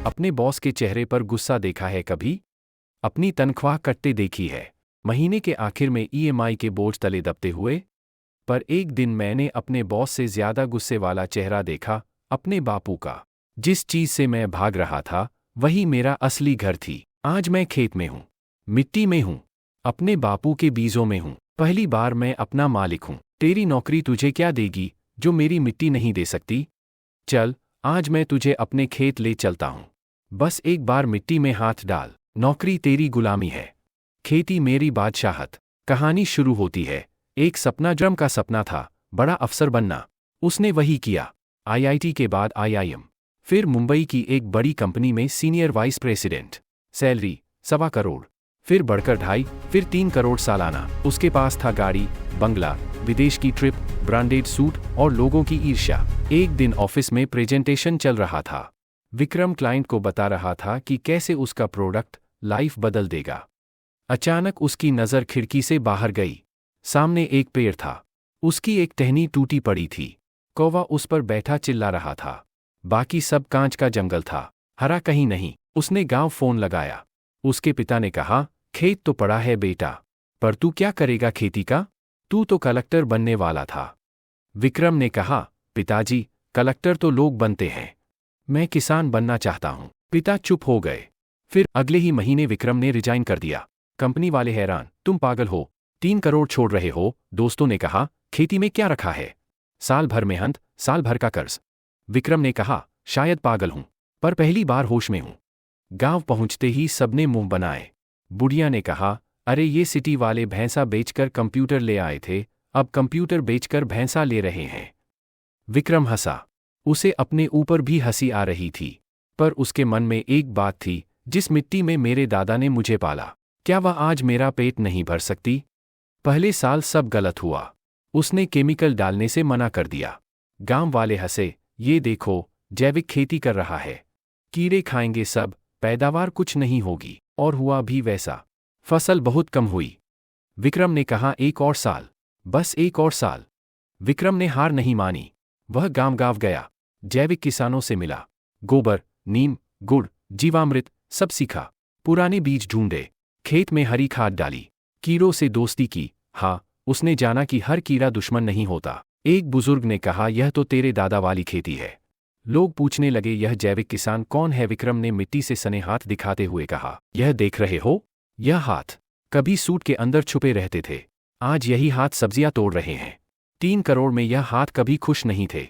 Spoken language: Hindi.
अपने बॉस के चेहरे पर गुस्सा देखा है कभी? अपनी तनख्वाह कटते देखी है, महीने के आखिर में ईएमआई के बोझ तले दबते हुए? पर एक दिन मैंने अपने बॉस से ज्यादा गुस्से वाला चेहरा देखा, अपने बापू का। जिस चीज से मैं भाग रहा था, वही मेरा असली घर थी। आज मैं खेत में हूं, मिट्टी में हूं, अपने बापू के बीजों में हूं। पहली बार मैं अपना मालिक हूं। तेरी नौकरी तुझे क्या देगी, जो मेरी मिट्टी नहीं दे सकती? चल, आज मैं तुझे अपने खेत ले चलता हूं। बस एक बार मिट्टी में हाथ डाल। नौकरी तेरी गुलामी है, खेती मेरी बादशाहत। कहानी शुरू होती है। एक सपना ड्रम का सपना था, बड़ा अफसर बनना। उसने वही किया। आईआईटी के बाद आईआईएम, फिर मुंबई की एक बड़ी कंपनी में senior vice president. Salary 1.25 crore, फिर बढ़कर 2.5, फिर 3 करोड़ सालाना। उसके पास था गाड़ी, बंगला, विदेश की ट्रिप, ब्रांडेड सूट और लोगों की ईर्ष्या। एक दिन ऑफिस में प्रेजेंटेशन चल रहा था। विक्रम क्लाइंट को बता रहा था कि कैसे उसका प्रोडक्ट लाइफ बदल देगा। अचानक उसकी नज़र खिड़की से बाहर गई। सामने एक पेड़ था, उसकी एक टहनी टूटी पड़ी थी। कौवा उस पर बैठा चिल्ला रहा था। बाकी सब कांच का जंगल था, हरा कहीं नहीं। उसने गांव फोन लगाया। उसके पिता ने कहा, खेत तो पड़ा है बेटा, पर तू क्या करेगा खेती का? तू तो कलेक्टर बनने वाला था। विक्रम ने कहा, पिताजी, कलेक्टर तो लोग बनते हैं, मैं किसान बनना चाहता हूं। पिता चुप हो गए। फिर अगले ही महीने विक्रम ने रिजाइन कर दिया। कंपनी वाले हैरान, तुम पागल हो, 3 करोड़ छोड़ रहे हो? दोस्तों ने कहा, खेती में क्या रखा है? साल भर मेहनत, साल भर का कर्ज। विक्रम ने कहा, शायद पागल हूं, पर पहली बार होश में हूं। गांव पहुंचते ही सबने मुंह बनाए। बुढ़िया ने कहा, अरे ये सिटी वाले भैंसा बेचकर कंप्यूटर ले आए थे, अब कंप्यूटर बेचकर भैंसा ले रहे हैं। विक्रम हंसा। उसे अपने ऊपर भी हंसी आ रही थी, पर उसके मन में एक बात थी, जिस मिट्टी में मेरे दादा ने मुझे पाला, क्या वह आज मेरा पेट नहीं भर सकती? पहले साल सब गलत हुआ। उसने केमिकल डालने से मना कर दिया। गांव वाले हंसे, ये देखो, जैविक खेती कर रहा है, कीड़े खाएंगे सब, पैदावार कुछ नहीं होगी। और हुआ भी वैसा। फसल बहुत कम हुई। विक्रम ने कहा, एक और साल, बस एक और साल। विक्रम ने हार नहीं मानी। वह गांव-गांव गया, जैविक किसानों से मिला, गोबर, नीम, गुड़, जीवामृत सब सीखा। पुराने बीज ढूंढे, खेत में हरी खाद डाली, कीड़ों से दोस्ती की। हाँ, उसने जाना कि हर कीड़ा दुश्मन नहीं होता। एक बुजुर्ग ने कहा, यह तो तेरे दादा वाली खेती है। लोग पूछने लगे, यह जैविक किसान कौन है? विक्रम ने मिट्टी से सने हाथ दिखाते हुए कहा, यह देख रहे हो? यह हाथ कभी सूट के अंदर छुपे रहते थे, आज यही हाथ सब्जियां तोड़ रहे हैं। 3 करोड़ में यह हाथ कभी खुश नहीं थे,